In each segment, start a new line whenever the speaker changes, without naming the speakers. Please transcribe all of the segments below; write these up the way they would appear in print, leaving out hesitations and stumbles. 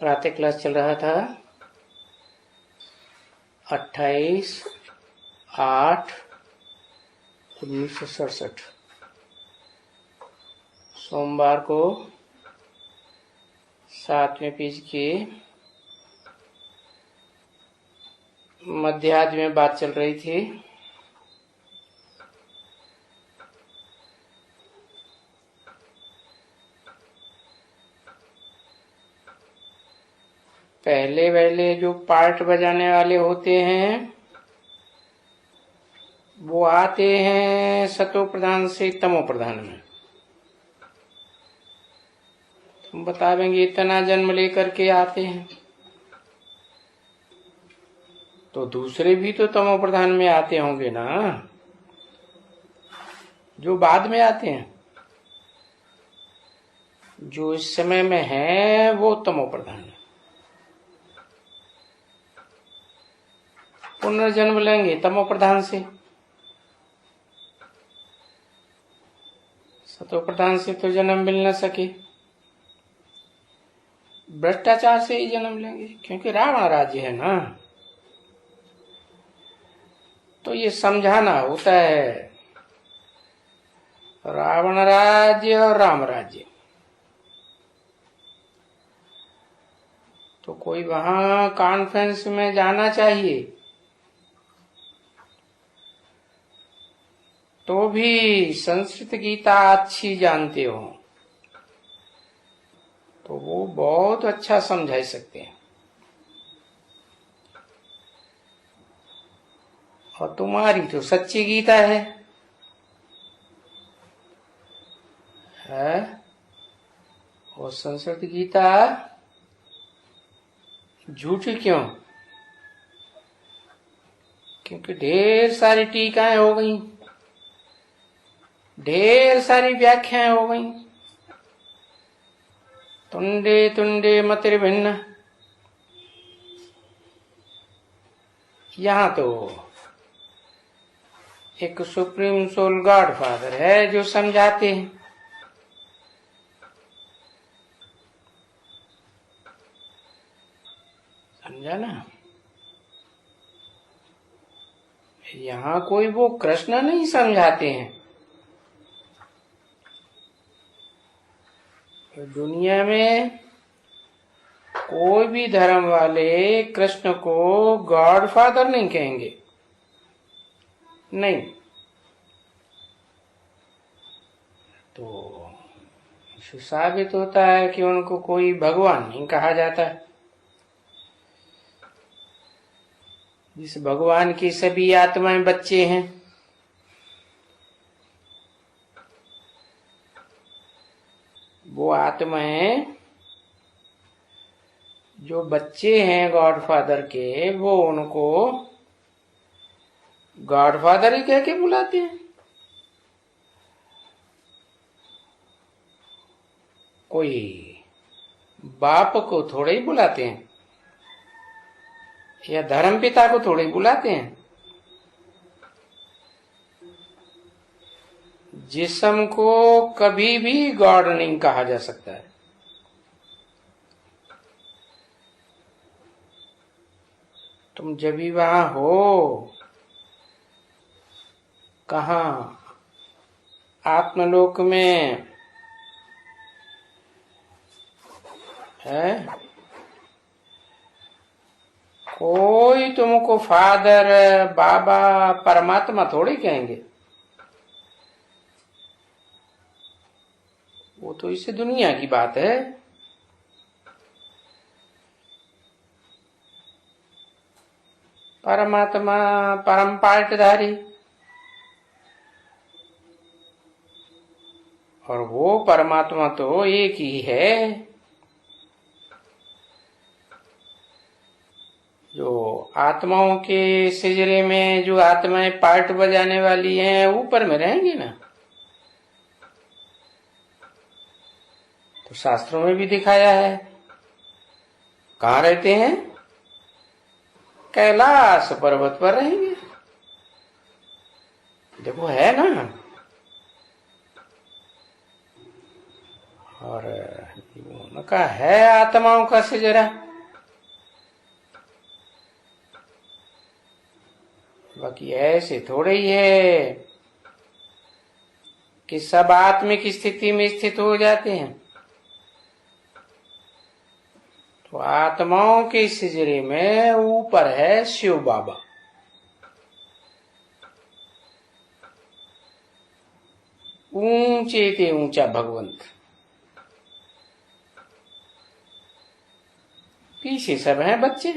प्रातः क्लास चल रहा था 28/8/1967 सोमवार को 7वें पेज के मध्यार्ध में बात चल रही थी। पहले जो पार्ट बजाने वाले होते हैं वो आते हैं सतो प्रधान से तमो प्रधान में। तुम बतावेंगे इतना जन्म लेकर के आते हैं, तो दूसरे भी तो तमो प्रधान में आते होंगे ना, जो बाद में आते हैं। जो इस समय में है वो तमो प्रधान है। पुनर्जन्म लेंगे तमो प्रधान से, सतो प्रधान से तो जन्म मिल न सके, भ्रष्टाचार से ही जन्म लेंगे, क्योंकि रावण राज्य है ना। तो ये समझाना होता है रावण राज्य और राम राज्य। तो कोई वहां कॉन्फ्रेंस में जाना चाहिए तो भी संस्कृत गीता अच्छी जानते हो तो वो बहुत अच्छा समझा सकते हैं। और तुम्हारी तो सच्ची गीता है और संस्कृत गीता झूठी क्यों? क्योंकि ढेर सारी टीकाएं हो गई, ढेर सारी व्याख्याएं हो गई। तुंडे तुंडे मतिर्भिन्न। यहाँ तो एक सुप्रीम सोल गॉड फादर है जो समझाते हैं। समझा ना? यहाँ कोई वो कृष्ण नहीं समझाते हैं। दुनिया में कोई भी धर्म वाले कृष्ण को गॉड फादर नहीं कहेंगे, नहीं। तो साबित होता है कि उनको कोई भगवान नहीं कहा जाता। जिस भगवान की सभी आत्माएं बच्चे हैं, वो आत्माएं जो बच्चे हैं गॉड फादर के, वो उनको गॉड फादर ही कह के बुलाते हैं। कोई बाप को थोड़े ही बुलाते हैं या धर्म पिता को थोड़े ही बुलाते हैं। जिस्म को कभी भी गॉड नहीं कहा जा सकता है। तुम जब भी वहां हो, कहा आत्मलोक में है, कोई तुमको फादर बाबा परमात्मा थोड़ी कहेंगे। वो तो इस दुनिया की बात है। परमात्मा परम पाटधारी, और वो परमात्मा तो एक ही है। जो आत्माओं के सिजरे में जो आत्माएं पार्ट बजाने वाली हैं, ऊपर में रहेंगी ना। तो शास्त्रों में भी दिखाया है। कहाँ रहते हैं? कैलाश पर्वत पर रहेंगे। देखो है ना। और मत उनका है आत्माओं का सिजरा। बाकी ऐसे थोड़े ही है कि सब आत्मिक स्थिति में स्थित हो जाते हैं। तो आत्माओं के सिजरे में ऊपर है शिव बाबा, ऊंचे ते ऊंचा भगवंत, पीछे सब हैं बच्चे,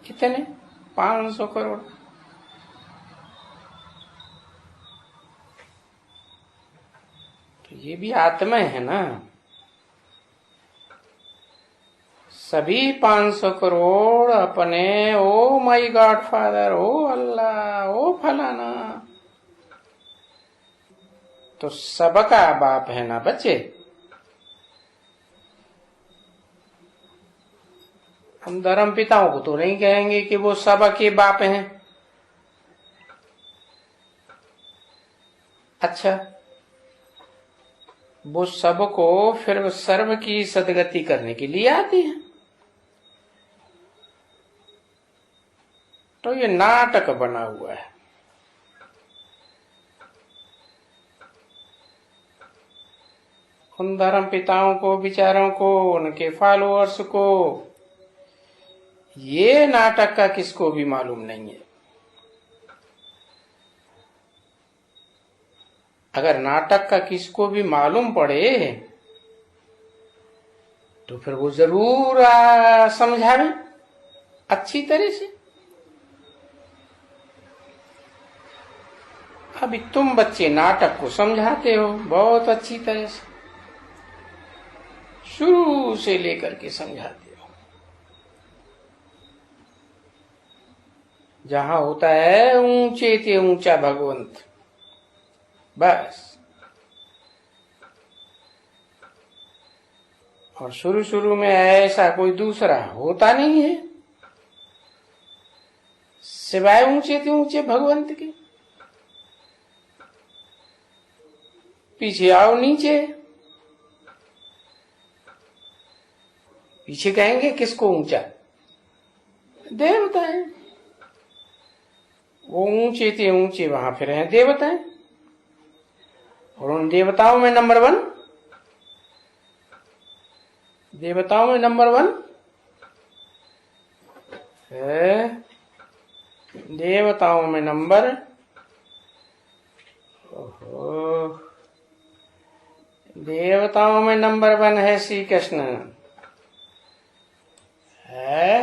कितने 500 करोड़। तो ये भी आत्मा है ना। सभी 500 करोड़ अपने ओ माई गॉड फादर, ओ अल्लाह, ओ फलाना, तो सबका बाप है ना बच्चे। हम धर्म पिताओं को तो नहीं कहेंगे कि वो सबके बाप हैं। अच्छा, वो सबको फिर सर्व की सदगति करने के लिए आते हैं। तो ये नाटक बना हुआ है। उन धर्म पिताओं को, विचारों को, उनके फॉलोअर्स को ये नाटक का किसको भी मालूम नहीं है। अगर नाटक का किसको भी मालूम पड़े तो फिर वो जरूर समझावे अच्छी तरह से। अभी तुम बच्चे नाटक को समझाते हो बहुत अच्छी तरह से, शुरू से लेकर के समझाते हो। जहां होता है ऊंचे ते ऊंचा भगवंत, बस। और शुरू शुरू में ऐसा कोई दूसरा होता नहीं है सिवाय ऊंचे ते ऊंचे भगवंत के। पीछे आओ नीचे, पीछे कहेंगे किसको ऊंचा? देवताएं। वो ऊंचे थे ऊंचे, वहां फिर हैं देवताएं। और उन देवताओं में नंबर 1, देवताओं में नंबर 1 है, देवताओं में नंबर, ओहो, देवताओं में नंबर 1 है श्री कृष्ण है।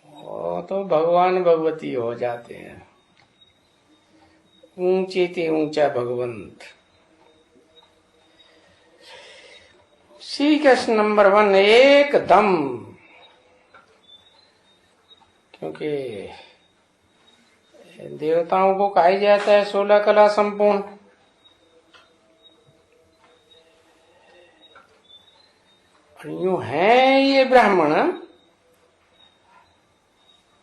वो तो भगवान भगवती हो जाते हैं, ऊंचे ते ऊंचा भगवंत। श्री कृष्ण नंबर 1 एकदम। क्योंकि देवताओं को कहा जाता है 16 कला संपूर्ण। यूं है ये ब्राह्मण,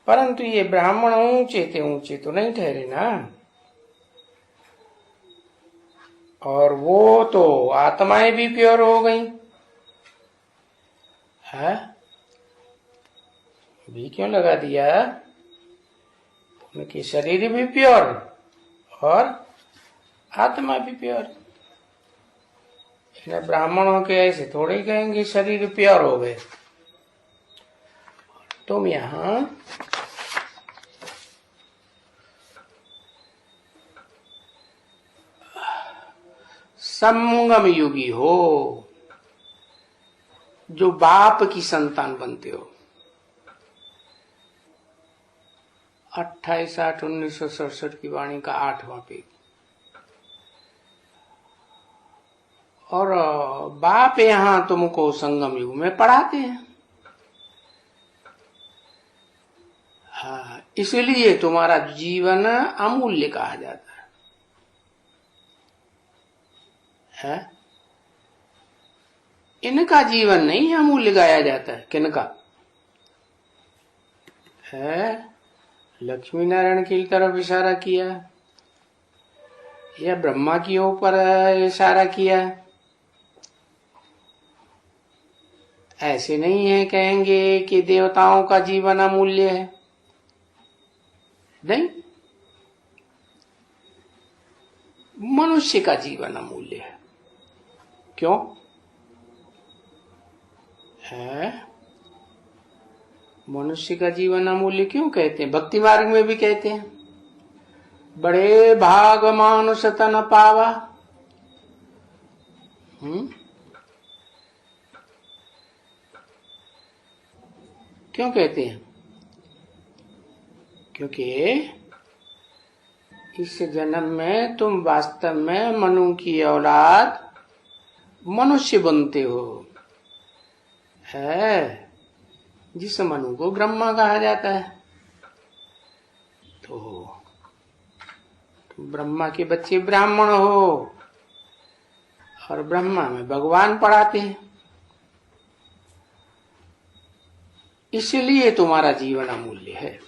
परंतु ये ब्राह्मण ऊंचे ते ऊंचे तो नहीं ठहरे ना। और वो तो आत्माएं भी प्योर हो गई है। भी क्यों लगा दिया? उनके शरीर भी प्योर और आत्मा भी प्योर। ब्राह्मणों के ऐसे थोड़े ही कहेंगे शरीर प्योर हो गए। तुम यहां संगम युगी हो, जो बाप की संतान बनते हो। 28/8/1967 की वाणी का 8वां पेज। और बाप यहां तुमको संगम युग में पढ़ाते हैं। हाँ, इसलिए तुम्हारा जीवन अमूल्य कहा जाता है। इनका जीवन नहीं अमूल्य गाया जाता है। किनका है? लक्ष्मी नारायण की तरफ इशारा किया या ब्रह्मा की ऊपर इशारा किया? ऐसे नहीं है कहेंगे कि देवताओं का जीवन अमूल्य है, नहीं, मनुष्य का जीवन अमूल्य है। क्यों है? मनुष्य का जीवन अमूल्य क्यों कहते हैं? भक्ति मार्ग में भी कहते हैं, बड़े भाग मानुष तन पावा। क्यों कहते हैं? क्योंकि इस जन्म में तुम वास्तव में मनु की औलाद मनुष्य बनते हो, है, जिस मनु को ब्रह्मा कहा जाता है। तो तुम ब्रह्मा के बच्चे ब्राह्मण हो और ब्रह्मा में भगवान पढ़ाते हैं, इसलिए तुम्हारा जीवन अमूल्य है।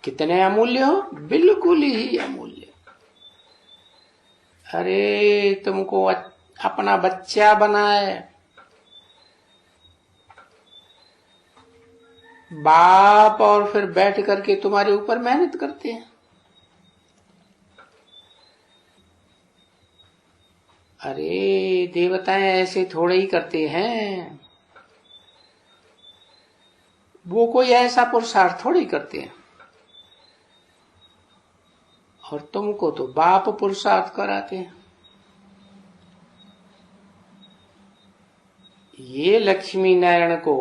कितने अमूल्य हो? बिल्कुल ही अमूल्य। अरे तुमको अपना बच्चा बनाए, बाप, और फिर बैठ करके तुम्हारे ऊपर मेहनत करते हैं। अरे देवताएं ऐसे थोड़े ही करते हैं, वो कोई ऐसा पुरुषार्थ थोड़े ही करते हैं। और तुमको तो बाप पुरुषार्थ कराते हैं। ये लक्ष्मी नारायण को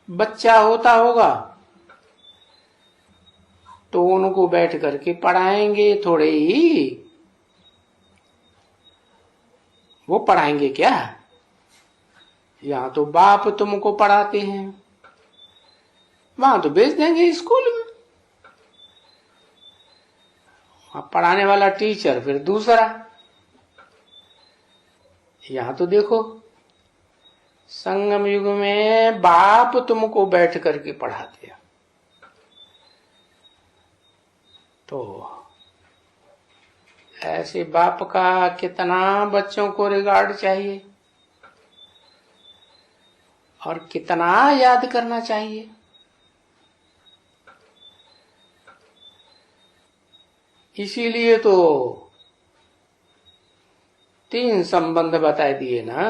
बच्चा होता होगा तो उनको बैठ करके पढ़ाएंगे थोड़े ही, वो पढ़ाएंगे क्या? यहां तो बाप तुमको पढ़ाते हैं, वहां तो भेज देंगे स्कूल में, वहां पढ़ाने वाला टीचर फिर दूसरा। यहां तो देखो संगम युग में बाप तुमको बैठ करके पढ़ाते हैं। तो ऐसे बाप का कितना बच्चों को रिगार्ड चाहिए और कितना याद करना चाहिए। इसीलिए तो 3 संबंध बता दिए ना,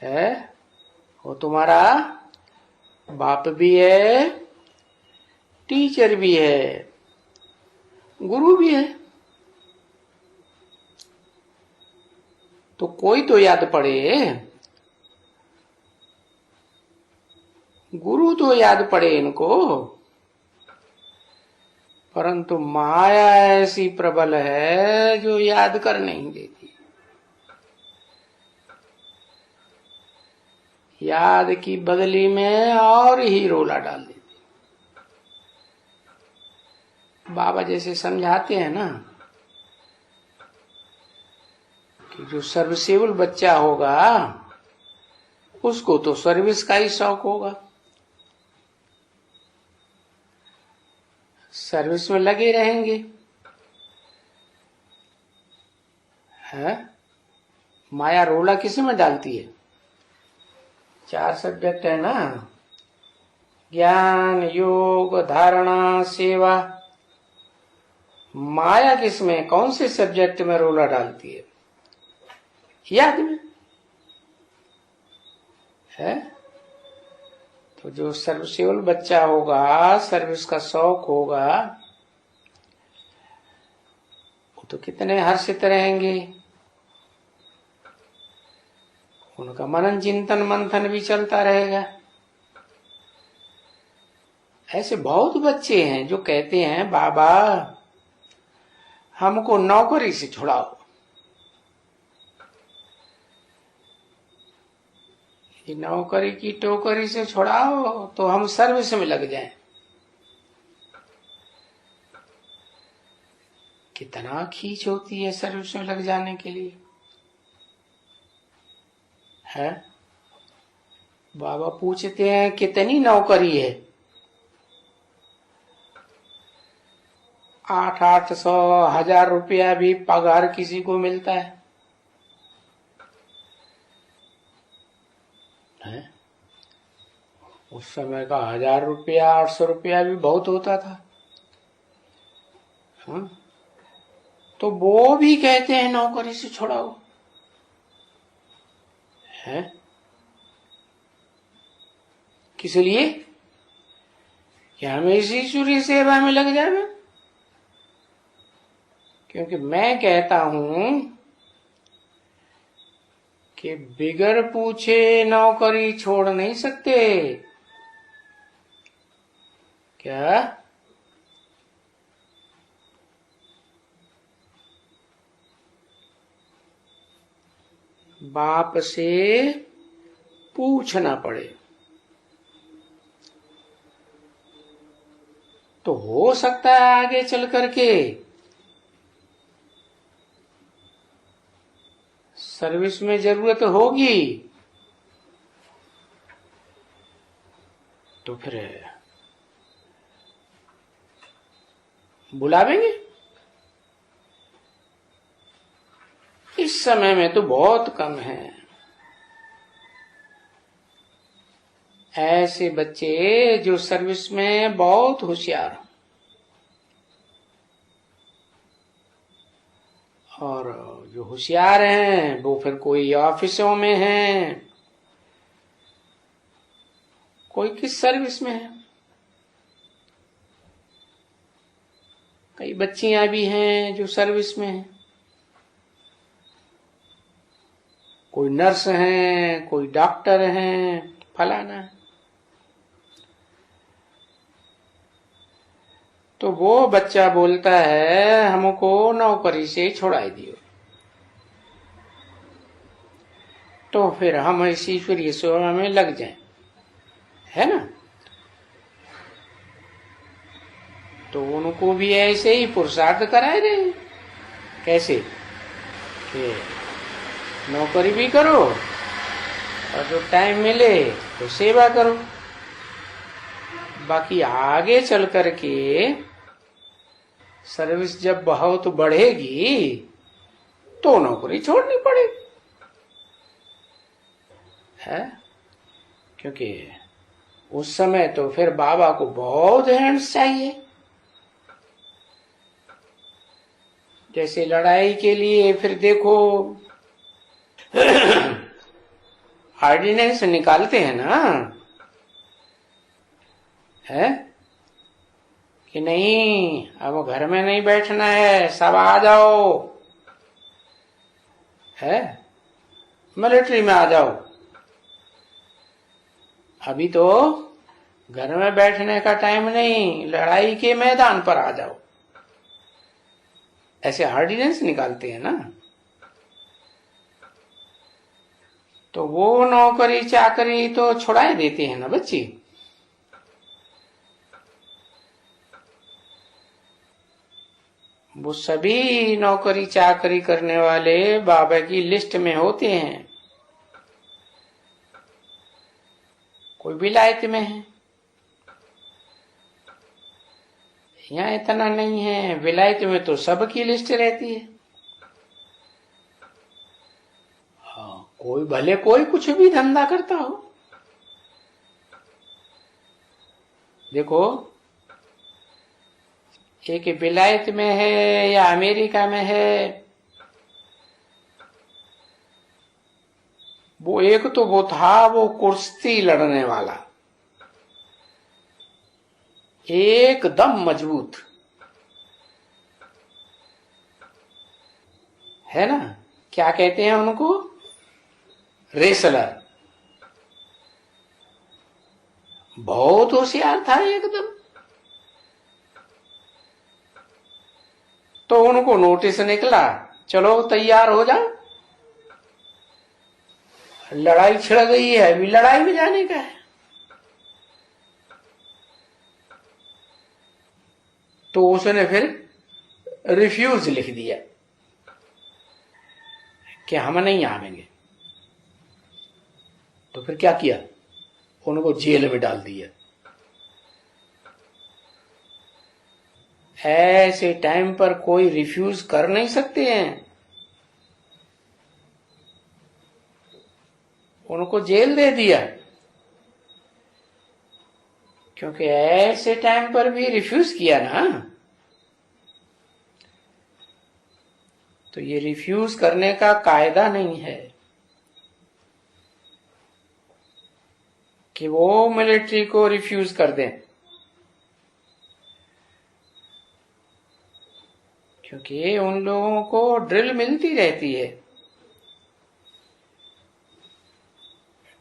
है, वो तुम्हारा बाप भी है, टीचर भी है, गुरु भी है। तो कोई तो याद पड़े, गुरु तो याद पड़े इनको। परंतु माया ऐसी प्रबल है जो याद कर नहीं देती, याद की बदली में और ही रोला डाल देती। बाबा जैसे समझाते हैं ना कि जो सर्विसेबल बच्चा होगा उसको तो सर्विस का ही शौक होगा, सर्विस में लगे रहेंगे, है। माया रोला किसी में डालती है? 4 सब्जेक्ट है ना, ज्ञान, योग, धारणा, सेवा। माया किसमें, कौन से सब्जेक्ट में रोला डालती है? याद में, है। तो जो सर्विसेबल बच्चा होगा, सर्विस का शौक होगा, वो तो कितने हर्षित रहेंगे, उनका मनन चिंतन मंथन भी चलता रहेगा। ऐसे बहुत बच्चे हैं जो कहते हैं बाबा हमको नौकरी से छुड़ाओ, ये नौकरी की टोकरी से छुड़ाओ तो हम सर्विस में लग जाएं। कितना खींच होती है सर्विस में लग जाने के लिए, है। बाबा पूछते हैं कितनी नौकरी है? 800-1000 रुपया भी पगार किसी को मिलता है, है? उस समय का 1000 रुपया 800 रुपया भी बहुत होता था। हाँ? तो वो भी कहते हैं नौकरी से छुड़ाओ, है? किस लिए? कि हमें इसी ईश्वरीय सेवा में लग जाए। क्योंकि मैं कहता हूं कि बिगर पूछे नौकरी छोड़ नहीं सकते। क्या? बाप से पूछना पड़े तो हो सकता है आगे चल करके सर्विस में जरूरत होगी, तो फिर बुलावेंगे। इस समय में तो बहुत कम है ऐसे बच्चे जो सर्विस में बहुत होशियार और जो होशियार हैं वो फिर कोई ऑफिसों में हैं, कोई किस सर्विस में है। कई बच्चियां भी हैं जो सर्विस में हैं, कोई नर्स हैं, कोई डॉक्टर हैं, फलाना है। तो वो बच्चा बोलता है हमको नौकरी से छुड़ाई दियो, तो फिर हम इस ईश्वरीय सेवा में लग जाएं, है ना? तो उनको भी ऐसे ही पुरुषार्थ कराए रहे। कैसे? कि नौकरी भी करो और जो टाइम मिले तो सेवा करो। बाकी आगे चल करके सर्विस जब बहुत बढ़ेगी तो नौकरी छोड़नी पड़ेगी, है? क्योंकि उस समय तो फिर बाबा को बहुत हैंड्स चाहिए। जैसे लड़ाई के लिए फिर देखो ऑर्डिनेंस निकालते हैं ना, है कि नहीं अब घर में नहीं बैठना है, सब आ जाओ, है? मिलिट्री में आ जाओ। अभी तो घर में बैठने का टाइम नहीं, लड़ाई के मैदान पर आ जाओ, ऐसे ऑर्डिनेंस निकालते हैं ना। तो वो नौकरी चाकरी तो छुड़ाए देते हैं ना बच्चे। वो सभी नौकरी चाकरी करने वाले बाबा की लिस्ट में होते हैं। कोई विलायत में है, यहाँ इतना नहीं है। विलायत में तो सबकी लिस्ट रहती है। हाँ, कोई भले कोई कुछ भी धंधा करता हो। देखो एक विलायत में है या अमेरिका में है, वो एक तो वो था वो कुश्ती लड़ने वाला, एकदम मजबूत, है ना? क्या कहते हैं उनको? रेसलर। बहुत होशियार था एकदम। तो उनको नोटिस निकला, चलो तैयार हो जाओ, लड़ाई छिड़ गई है, अभी लड़ाई में जाने का है। तो उसने फिर रिफ्यूज लिख दिया कि हम नहीं आवेंगे। तो फिर क्या किया? उनको जेल में डाल दिया। ऐसे टाइम पर कोई रिफ्यूज कर नहीं सकते हैं, उनको जेल दे दिया, क्योंकि ऐसे टाइम पर भी रिफ्यूज किया ना। तो ये रिफ्यूज करने का कायदा नहीं है कि वो मिलिट्री को रिफ्यूज कर दें, क्योंकि उन लोगों को ड्रिल मिलती रहती है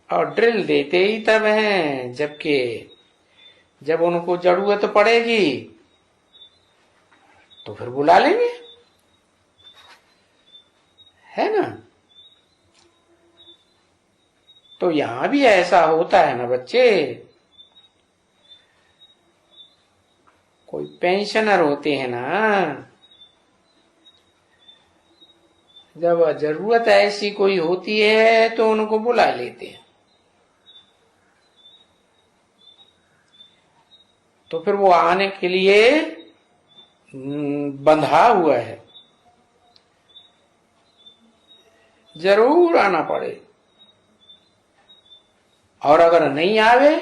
और ड्रिल देते ही तब हैं जबकि जब उनको जरूरत पड़ेगी तो फिर बुला लेंगे, है ना। तो यहां भी ऐसा होता है ना बच्चे। कोई पेंशनर होते हैं ना, जब जरूरत ऐसी कोई होती है तो उनको बुला लेते हैं, तो फिर वो आने के लिए बंधा हुआ है, जरूर आना पड़े। और अगर नहीं आवे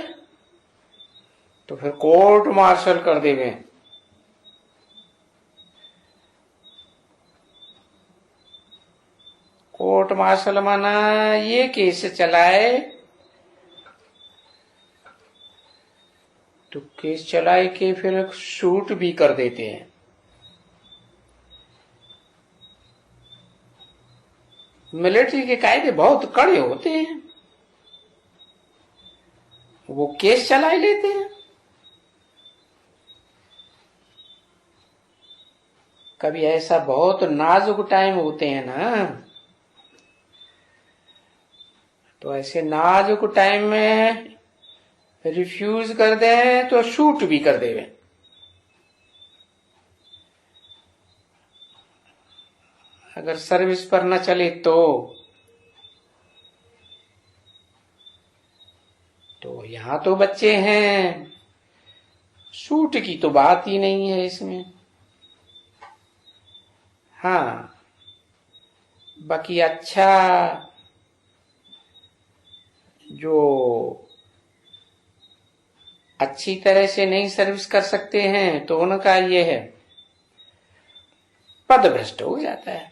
तो फिर कोर्ट मार्शल कर देवे। कोर्ट मार्शल माना ये केस चलाए, तो केस चलाए के फिर शूट भी कर देते हैं। मिलिट्री के कायदे बहुत कड़े होते हैं, वो केस चला ही लेते हैं। कभी ऐसा बहुत नाजुक टाइम होते हैं ना, तो ऐसे नाजुक टाइम में रिफ्यूज कर दे तो शूट भी कर देवे। अगर सर्विस पर न चले तो यहां तो बच्चे हैं, शूट की तो बात ही नहीं है इसमें। हाँ, बाकी अच्छा जो अच्छी तरह से नहीं सर्विस कर सकते हैं तो उनका ये है, पदभ्रष्ट हो जाता है।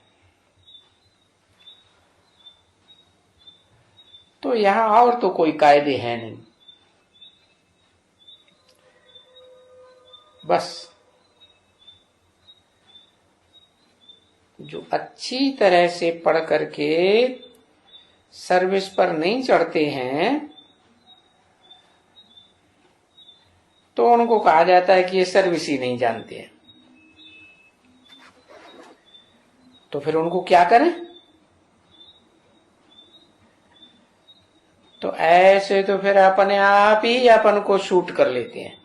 तो यहां और तो कोई कायदे हैं नहीं, बस जो अच्छी तरह से पढ़ करके सर्विस पर नहीं चढ़ते हैं तो उनको कहा जाता है कि ये सर्विस ही नहीं जानते हैं। तो फिर उनको क्या करें? तो ऐसे तो फिर अपने आप ही अपन को शूट कर लेते हैं।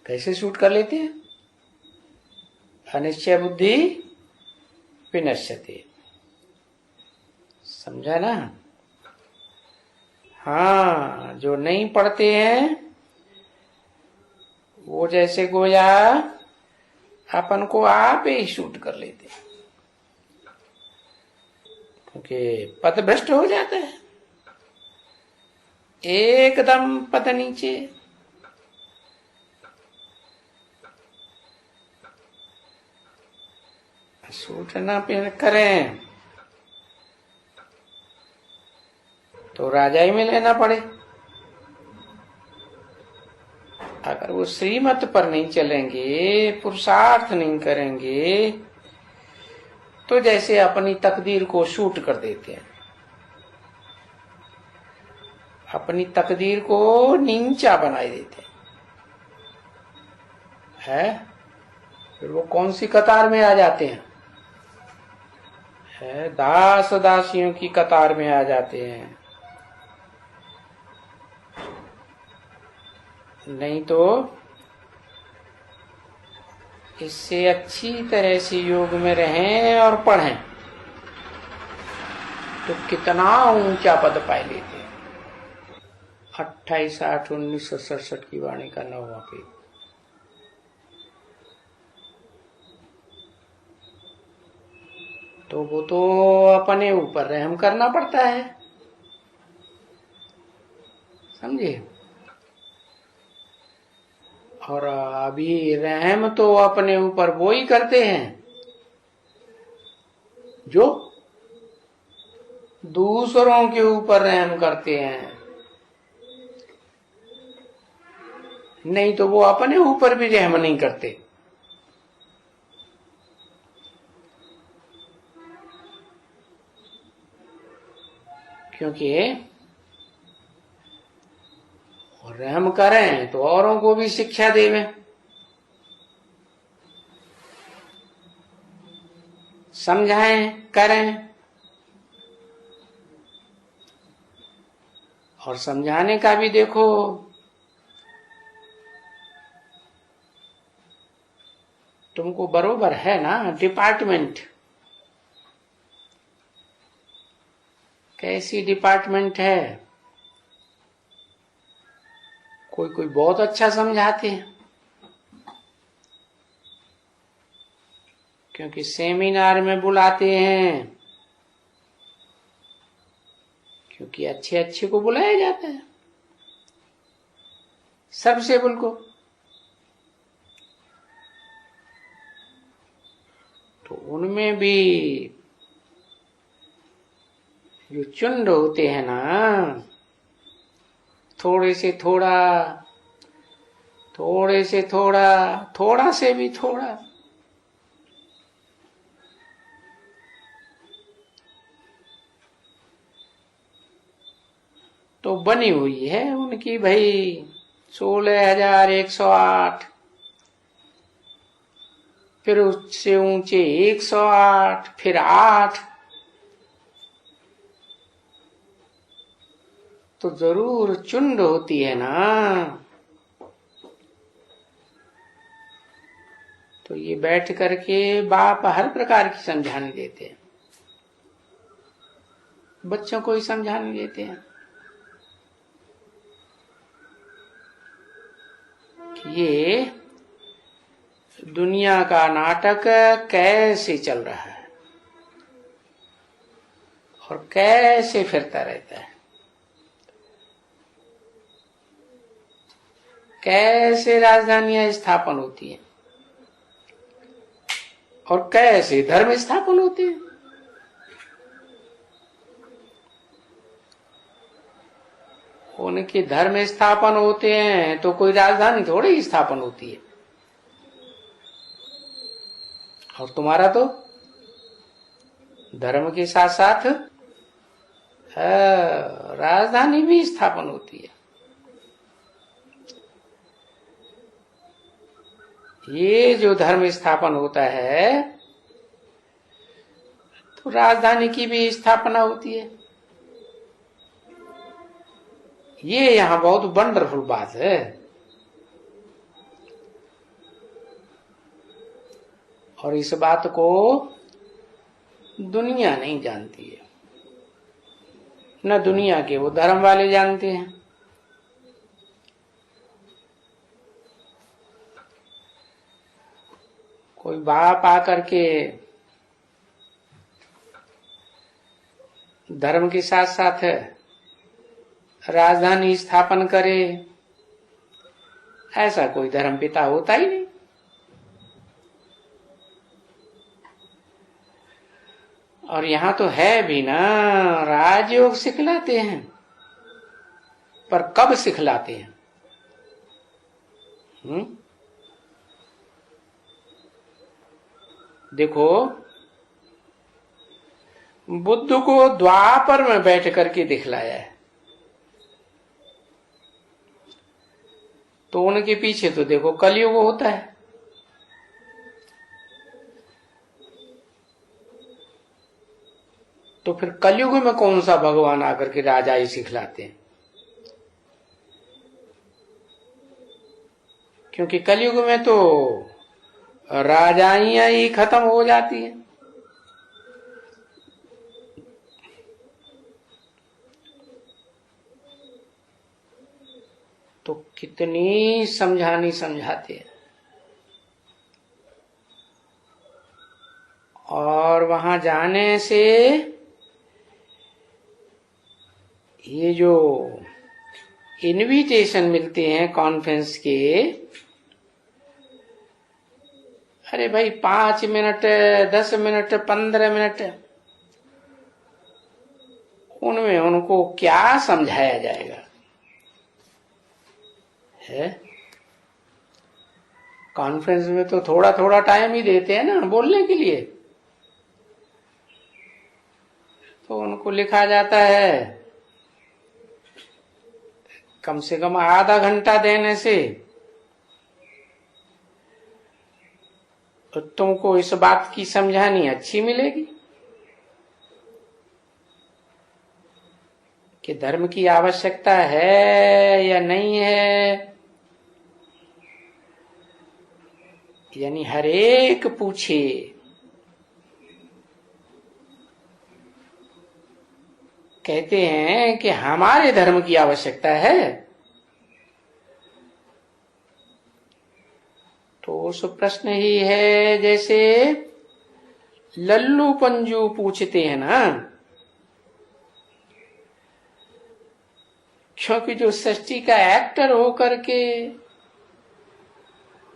कैसे शूट कर लेते हैं? अनिश्चय बुद्धि विनश्यते, समझा ना। हाँ, जो नहीं पढ़ते हैं वो जैसे गोया अपन को आप ही शूट कर लेते हैं, क्योंकि पथभ्रष्ट हो जाता है, एकदम पथ नीचे। सूट ना करें तो राजाई में लेना पड़े। अगर वो श्रीमत पर नहीं चलेंगे, पुरुषार्थ नहीं करेंगे, तो जैसे अपनी तकदीर को शूट कर देते हैं, अपनी तकदीर को नीचा बना देते हैं। फिर वो कौन सी कतार में आ जाते हैं? है दास दासियों की कतार में आ जाते हैं। नहीं तो इससे अच्छी तरह से योग में रहें और पढ़ें तो कितना ऊंचा पद पाए लेते हैं। 28/8/1967 की वाणी का 9वां पेज। तो वो तो अपने ऊपर रहम करना पड़ता है, समझे। और अभी रहम तो अपने ऊपर वो ही करते हैं जो दूसरों के ऊपर रहम करते हैं, नहीं तो वो अपने ऊपर भी रहम नहीं करते। क्योंकि रहम करें तो औरों को भी शिक्षा देवें, समझाएं, करें। और समझाने का भी देखो, तुमको बरोबर है ना डिपार्टमेंट, कैसी डिपार्टमेंट है। कोई कोई बहुत अच्छा समझाते हैं, क्योंकि सेमिनार में बुलाते हैं, क्योंकि अच्छे अच्छे को बुलाया जाता है, सबसे को। तो उनमें भी जो चुंड होते हैं ना, थोड़े से थोड़ा, थोड़े से थोड़ा, थोड़ा से भी थोड़ा, तो बनी हुई है उनकी भाई 16,108, फिर उससे ऊंचे 108, फिर 8, तो जरूर चुंड होती है ना। तो ये बैठ करके बाप हर प्रकार की समझाने देते हैं, बच्चों को ही समझाने देते हैं कि ये दुनिया का नाटक कैसे चल रहा है और कैसे फिरता रहता है, कैसे राजधानियां स्थापन होती हैं और कैसे धर्म स्थापन होते हैं। उनके धर्म स्थापन होते हैं तो कोई राजधानी थोड़ी ही स्थापन होती है, और तुम्हारा तो धर्म के साथ साथ राजधानी भी स्थापन होती है। ये जो धर्म स्थापन होता है तो राजधानी की भी स्थापना होती है। ये यहां बहुत वंडरफुल बात है। और इस बात को दुनिया नहीं जानती है, न दुनिया के वो धर्म वाले जानते हैं। कोई बाप आकर के धर्म के साथ साथ राजधानी स्थापन करे, ऐसा कोई धर्म पिता होता ही नहीं। और यहां तो है भी ना, राजयोग सिखलाते हैं, पर कब सिखलाते हैं? देखो, बुद्ध को द्वापर में बैठ करके दिखलाया है, तो उनके पीछे तो देखो कलयुग होता है। तो फिर कलयुग में कौन सा भगवान आकर के राजा ही सिखलाते हैं? क्योंकि कलयुग में तो राजाइयां ही खत्म हो जाती हैं। तो कितनी समझाते हैं। और वहां जाने से ये जो इनविटेशन मिलते हैं कॉन्फ्रेंस के, अरे भाई 5 मिनट 10 मिनट 15 मिनट, उनमें उनको क्या समझाया जाएगा है। कॉन्फ्रेंस में तो थोड़ा थोड़ा टाइम ही देते हैं ना बोलने के लिए, तो उनको लिखा जाता है कम से कम आधा घंटा देने से तो तुमको इस बात की समझानी अच्छी मिलेगी कि धर्म की आवश्यकता है या नहीं है। यानी हर एक पूछे, कहते हैं कि हमारे धर्म की आवश्यकता है, तो उस प्रश्न ही है जैसे लल्लू पंजू पूछते हैं ना, क्योंकि जो सृष्टि का एक्टर होकर के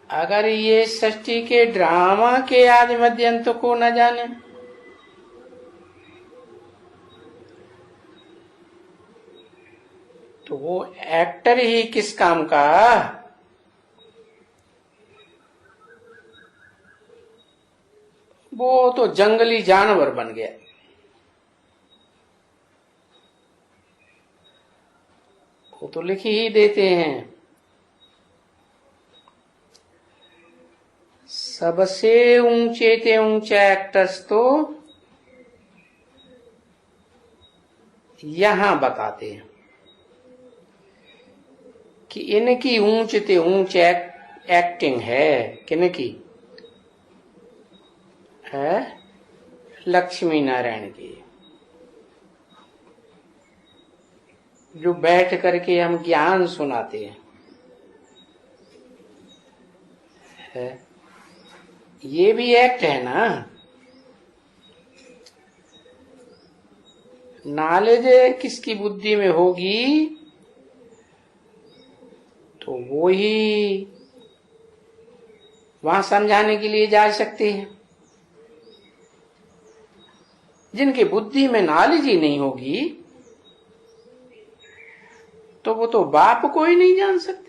अगर ये सृष्टि के ड्रामा के आदि मध्यंत को न जाने, तो वो एक्टर ही किस काम का। वो तो जंगली जानवर बन गया। वो तो लिख ही देते हैं, सबसे ऊंचे ते ऊंचा एक्टर्स तो यहां बताते हैं कि इनकी ऊंच ते ऊंच एक्टिंग है। किनकी है? लक्ष्मी नारायण की, जो बैठ करके हम ज्ञान सुनाते हैं है। ये भी एक्ट है ना। नॉलेज किसकी बुद्धि में होगी तो वो ही वहां समझाने के लिए जा सकते हैं। जिनकी बुद्धि में नॉलेज ही नहीं होगी तो वो तो बाप को ही नहीं जान सकते।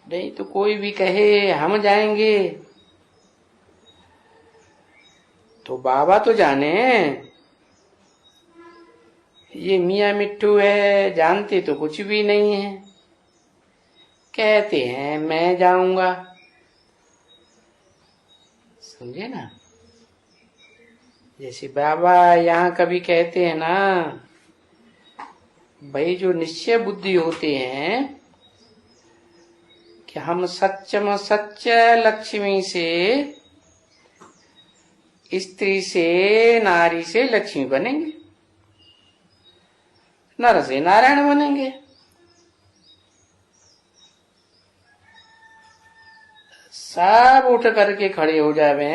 नहीं तो कोई भी कहे हम जाएंगे तो बाबा तो जाने, ये मियाँ मिट्टू है जानते तो कुछ भी नहीं है, कहते हैं मैं जाऊंगा। समझे ना। जैसे बाबा यहाँ कभी कहते हैं ना, भाई जो निश्चय बुद्धि होते हैं कि हम सच्चम सच्च लक्ष्मी से, स्त्री से नारी से लक्ष्मी बनेंगे, नर से नारायण बनेंगे। सब उठ करके खड़े हो जावे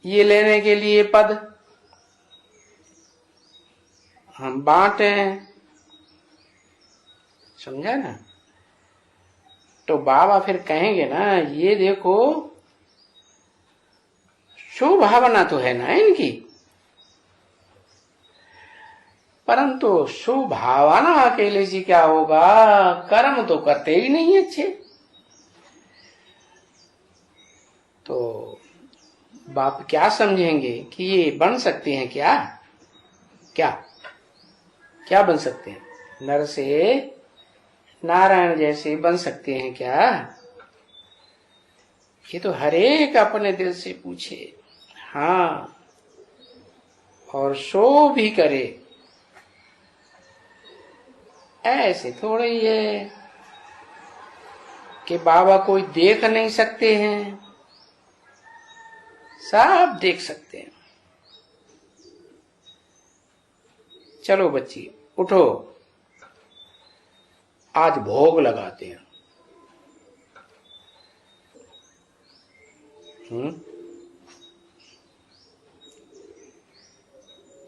ये लेने के लिए पद हम बांटे। समझा ना। तो बाबा फिर कहेंगे ना, ये देखो शुभ भावना तो है ना इनकी, परंतु शुभ भावना अकेले से क्या होगा, कर्म तो करते ही नहीं अच्छे। तो बाप क्या समझेंगे कि ये बन सकते हैं क्या, क्या क्या बन सकते हैं, नर से नारायण जैसे बन सकते हैं क्या। ये तो हर एक अपने दिल से पूछे, हाँ, और शो भी करे। ऐसे थोड़ा ही है कि बाबा कोई देख नहीं सकते हैं, सब देख सकते हैं। चलो बच्ची उठो, आज भोग लगाते हैं।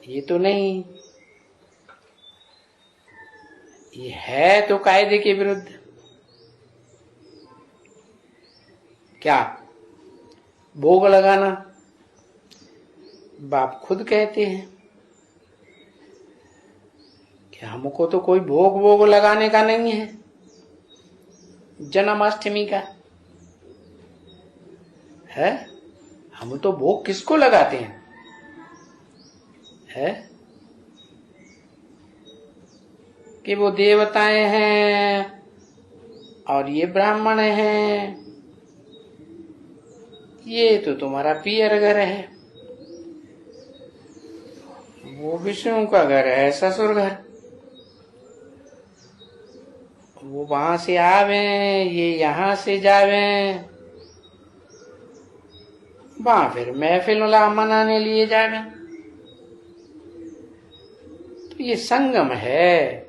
ये तो नहीं, ये है तो कायदे के विरुद्ध। क्या भोग लगाना? बाप खुद कहते हैं कि हमको तो कोई भोग वोग लगाने का नहीं है जन्माष्टमी का है। हम तो भोग किसको लगाते हैं? है कि वो देवताएं हैं और ये ब्राह्मण हैं, ये तो तुम्हारा पियर घर है, वो विष्णु का घर है, ससुर घर, वो वहां से आवे, ये यहां से जावे, वहां फिर महफिल मनाने लिए जावे। तो ये संगम है,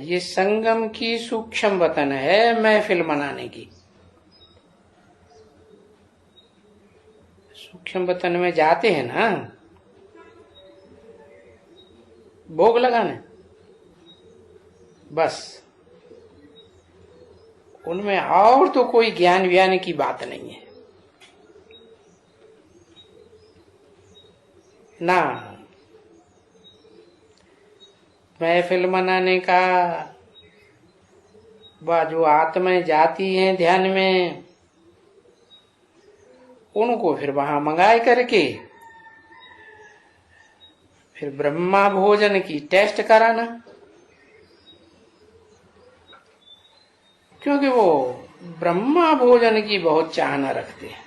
ये संगम की सूक्ष्म वतन है महफिल मनाने की। सूक्ष्म वतन में जाते हैं ना भोग लगाने, बस उनमें और तो कोई ज्ञान व्यान की बात नहीं है ना। महफिल मनाने का वह जो आत्माएं जाती हैं ध्यान में, उनको फिर वहां मंगाए करके फिर ब्रह्मा भोजन की टेस्ट कराना, क्योंकि वो ब्रह्मा भोजन की बहुत चाहना रखते हैं।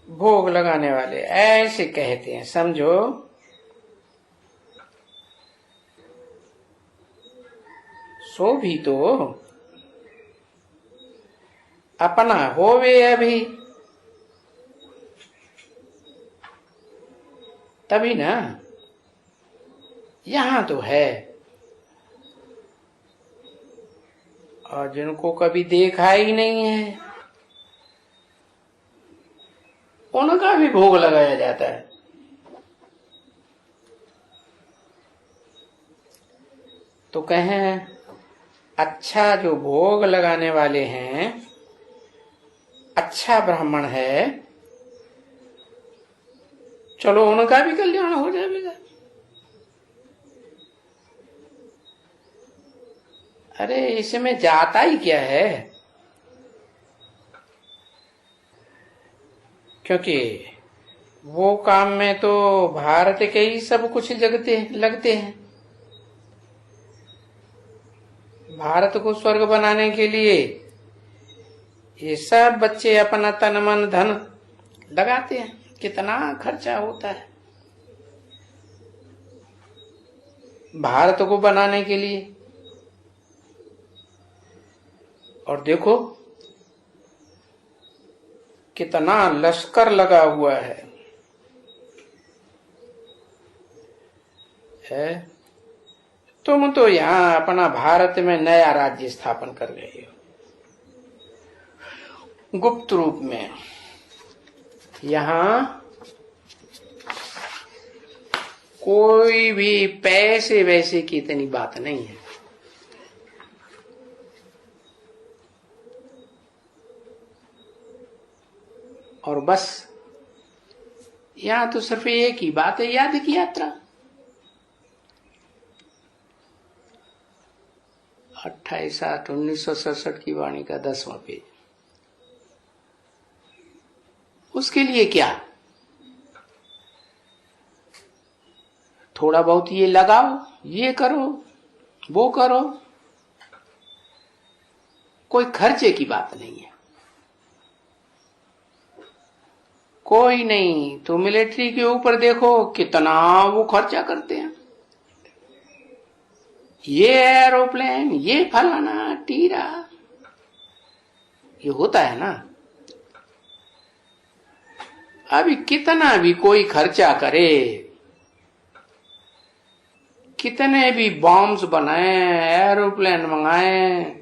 भोग लगाने वाले ऐसे कहते हैं, समझो सो भी तो अपना होवे अभी, तभी ना। यहां तो है, और जिनको कभी देखा ही नहीं है उनका भी भोग लगाया जाता है। तो कहें अच्छा जो भोग लगाने वाले हैं, अच्छा ब्राह्मण है, चलो उनका भी कल्याण हो जाएगा। अरे इसमें जाता ही क्या है? क्योंकि वो काम में तो भारत के ही सब कुछ लगते हैं। भारत को स्वर्ग बनाने के लिए ये सब बच्चे अपना तन मन धन लगाते हैं। कितना खर्चा होता है भारत को बनाने के लिए। और देखो कितना लश्कर लगा हुआ है। तुम तो यहाँ अपना भारत में नया राज्य स्थापन कर रहे हो गुप्त रूप में। यहाँ कोई भी पैसे वैसे की इतनी बात नहीं है। और बस यहाँ तो सिर्फ एक ही बात है, याद की यात्रा। 28/8/1967 की वाणी का 10वां पेज। उसके लिए क्या, थोड़ा बहुत ये लगाओ, ये करो, वो करो, कोई खर्चे की बात नहीं है। कोई नहीं। तो मिलिट्री के ऊपर देखो कितना वो खर्चा करते हैं। ये एरोप्लेन, ये फलाना टीरा, ये होता है ना। अभी कितना भी कोई खर्चा करे, कितने भी बॉम्ब्स बनाए, एरोप्लेन मंगाए,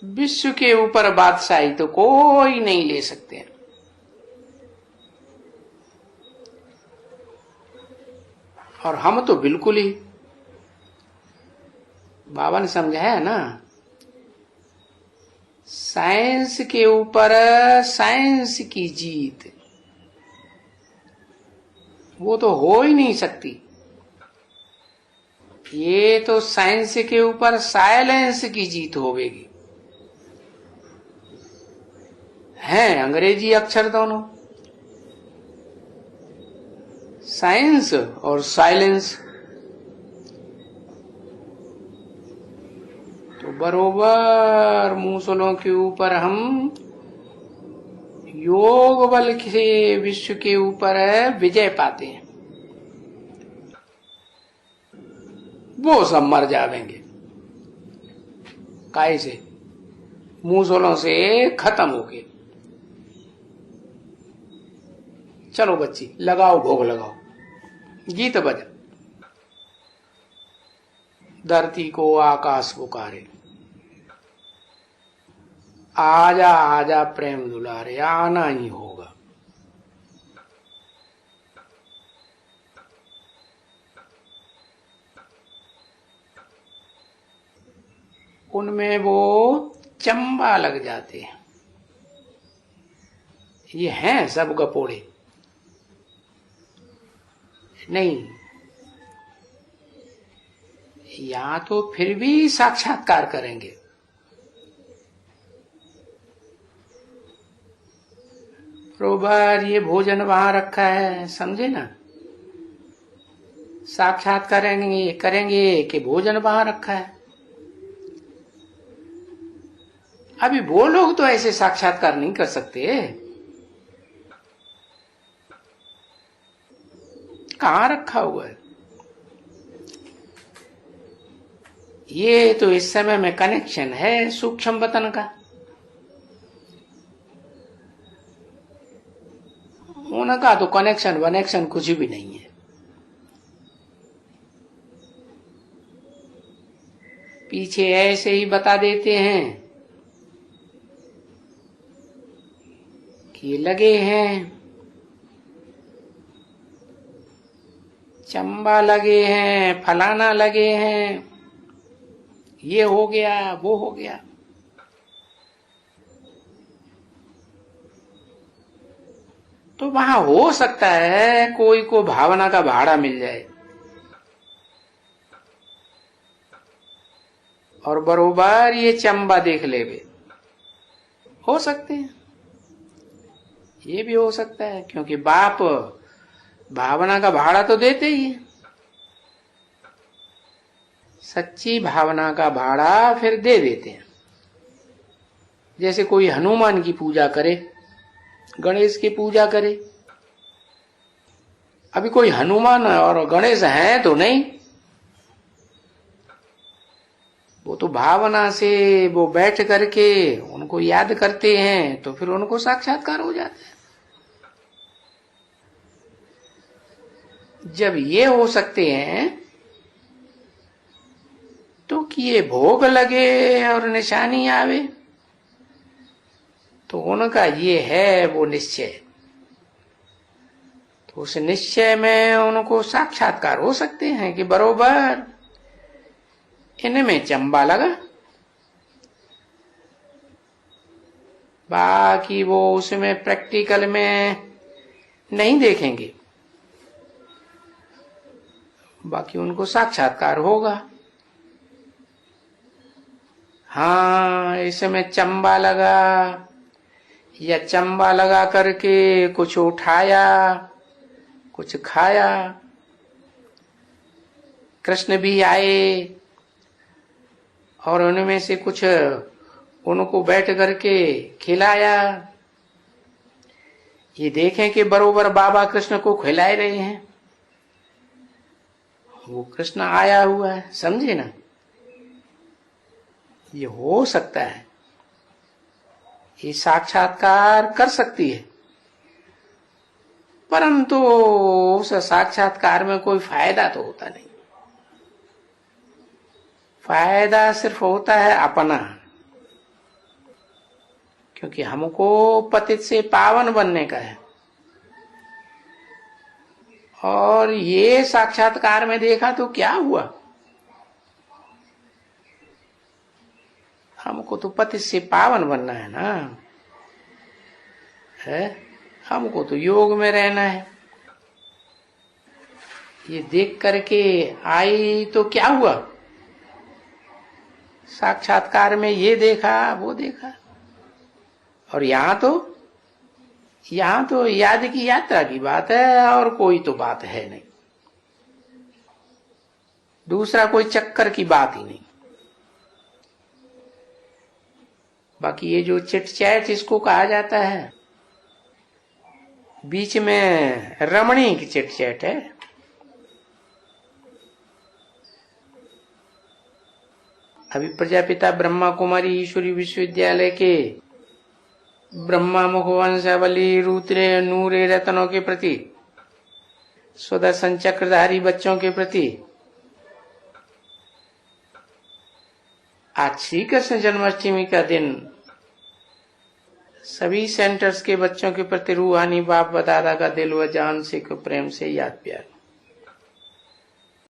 विश्व के ऊपर बादशाही तो कोई नहीं ले सकते। और हम तो बिल्कुल ही, बाबा ने समझाया है ना, साइंस के ऊपर साइंस की जीत वो तो हो ही नहीं सकती। ये तो साइंस के ऊपर साइलेंस की जीत होगी। हैं अंग्रेजी अक्षर दोनों, साइंस और साइलेंस। तो बरोबर मूसलों के ऊपर हम योग बल से विश्व के ऊपर विजय पाते हैं। वो सब मर जाएंगे, काय से? मूसलों से खत्म होके। चलो बच्ची, लगाओ भोग लगाओ, गीत बजा। धरती को आकाश पुकारे, आजा आजा प्रेम दुलारे, आना ही होगा। उनमें वो चंबा लग जाते हैं। ये हैं सब गपोड़े नहीं, या तो फिर भी साक्षात्कार करेंगे। बरोबर ये भोजन वहां रखा है, समझे ना? साक्षात्कार करेंगे कि भोजन वहां रखा है। अभी वो लोग तो ऐसे साक्षात्कार नहीं कर सकते। कहां रखा हुआ है? ये तो इस समय में कनेक्शन है सूक्ष्म वतन का। उनका तो कनेक्शन कुछ भी नहीं है। पीछे ऐसे ही बता देते हैं कि ये लगे हैं, चंबा लगे हैं, फलाना लगे हैं, ये हो गया वो हो गया। तो वहां हो सकता है कोई को भावना का भाड़ा मिल जाए और बरोबर ये चंबा देख ले वे, हो सकते हैं। ये भी हो सकता है, क्योंकि बाप भावना का भाड़ा तो देते ही है। सच्ची भावना का भाड़ा फिर दे देते हैं। जैसे कोई हनुमान की पूजा करे, गणेश की पूजा करे। अभी कोई हनुमान और गणेश हैं तो नहीं, वो तो भावना से वो बैठ करके उनको याद करते हैं तो फिर उनको साक्षात्कार हो जाता है। जब ये हो सकते हैं तो कि ये भोग लगे और निशानी आवे, तो उनका ये है वो निश्चय। तो उस निश्चय में उनको साक्षात्कार हो सकते हैं कि बरोबर इनमें चंबा लगा। बाकी वो उसमें प्रैक्टिकल में नहीं देखेंगे, बाकी उनको साक्षात्कार होगा। हाँ, इसमें चंबा लगा या चंबा लगा करके कुछ उठाया, कुछ खाया। कृष्ण भी आए और उनमें से कुछ उनको बैठ करके खिलाया। ये देखें कि बरोबर बाबा कृष्ण को खिलाए रहे हैं, वो कृष्ण आया हुआ है, समझे ना? ये हो सकता है, ये साक्षात्कार कर सकती है। परंतु उस साक्षात्कार में कोई फायदा तो होता नहीं। फायदा सिर्फ होता है अपना, क्योंकि हमको पतित से पावन बनने का है। और ये साक्षात्कार में देखा तो क्या हुआ, हमको तो पतित से पावन बनना है ना, है? हमको तो योग में रहना है। ये देख करके आई तो क्या हुआ, साक्षात्कार में ये देखा वो देखा। और यहाँ तो याद की यात्रा की बात है और कोई तो बात है नहीं, दूसरा कोई चक्कर की बात ही नहीं। बाकी ये जो चिट चैट इसको कहा जाता है, बीच में रमणी की चिट चैट है। अभी प्रजापिता ब्रह्मा कुमारी ईश्वरी विश्वविद्यालय के ब्रह्मा मुखवंशावली रूत्रे नूरे रत्नों के प्रति, सुदर्शन चक्रधारी बच्चों के प्रति आज श्री कृष्ण जन्माष्टमी का दिन सभी सेंटर्स के बच्चों के प्रति रूहानी बाप व दादा का दिल व जान से प्रेम से याद प्यार।